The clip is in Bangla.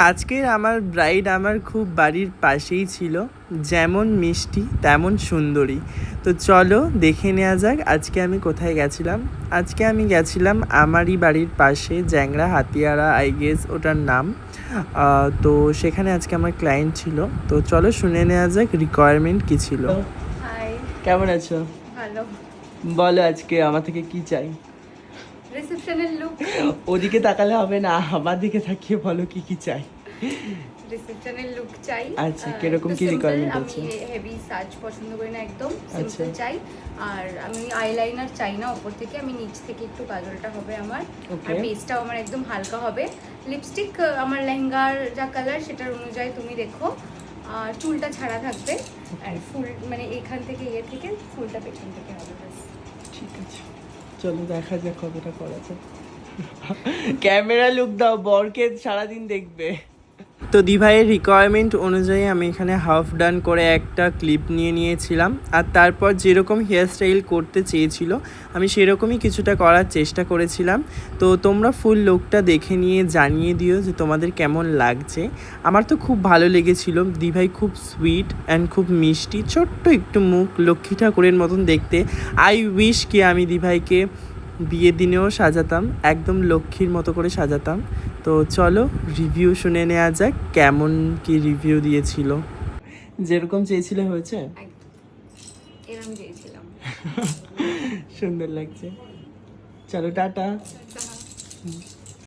আজকের আমার ব্রাইড আমার খুব বাড়ির পাশেই ছিল, যেমন মিষ্টি তেমন সুন্দরী। তো চলো দেখে নেওয়া যাক আজকে আমি কোথায় গেছিলাম। আজকে আমি গেছিলাম আমারই বাড়ির পাশে, জ্যাংরা হাতিয়ারা আই গেস ওটার নাম। তো সেখানে আজকে আমার ক্লায়েন্ট ছিল। তো চলো শুনে নেওয়া যাক রিকোয়ারমেন্ট কী ছিল। হাই, কেমন আছো? ভালো। বলো আজকে আমার থেকে কি চাই। রিসেপশনের লুক। ওদিকে তাকালে হবে না, আমার দিকে তাকিয়ে বলো কি কি চাই। রিসেপশনের লুক চাই। আচ্ছা, কিরকম কি রিকোয়ারমেন্ট আছে? আমি হেভি সাজ পছন্দ করি না, একদম আচ্ছা। সিম্পল চাই। আর আমি আইলাইনার চাই না ওপর থেকে, আমি নিচ থেকে একটু কাজলটা হবে আমার। আর বেসটাও আমার একদম হালকা হবে। লিপস্টিক আমার লেহেঙ্গার যা কালার সেটার অনুযায়ী তুমি দেখো। আর চুলটা ছাড়া থাকবে, আর ফুল মানে এখান থেকে থেকে ফুলটা পেছন থেকে হবে। ঠিক আছে, চলো দেখা যাক কতটা করা যায়। ক্যামেরা লুক দাও, বরকে সারাদিন দেখবে। তো দিভাইয়ের রিকোয়ারমেন্ট অনুযায়ী আমি এখানে হাফ ডান করে একটা ক্লিপ নিয়ে নিয়েছিলাম। আর তারপর যেরকম হেয়ার স্টাইল করতে চেয়েছিল আমি সেরকমই কিছুটা করার চেষ্টা করেছিলাম। তো তোমরা ফুল লুকটা দেখে নিয়ে জানিয়ে দিও যে তোমাদের কেমন লাগছে। আমার তো খুব ভালো লেগেছিল। দিভাই খুব সুইট অ্যান্ড খুব মিষ্টি, ছোট্ট একটু মুখ, লক্ষ্মী ঠাকুরের মতন দেখতে। আই উইশ কি আমি দিভাইকে বিয়ের দিনেও সাজাতাম, একদম লক্ষ্মীর মতো করে সাজাতাম। তো চলো রিভিউ শুনে নেওয়া যাক কেমন কি রিভিউ দিয়েছিল। যেরকম চেয়েছিলে হয়েছে? এরকম চেয়েছিলাম। সুন্দর লাগছে। চলো টাটা।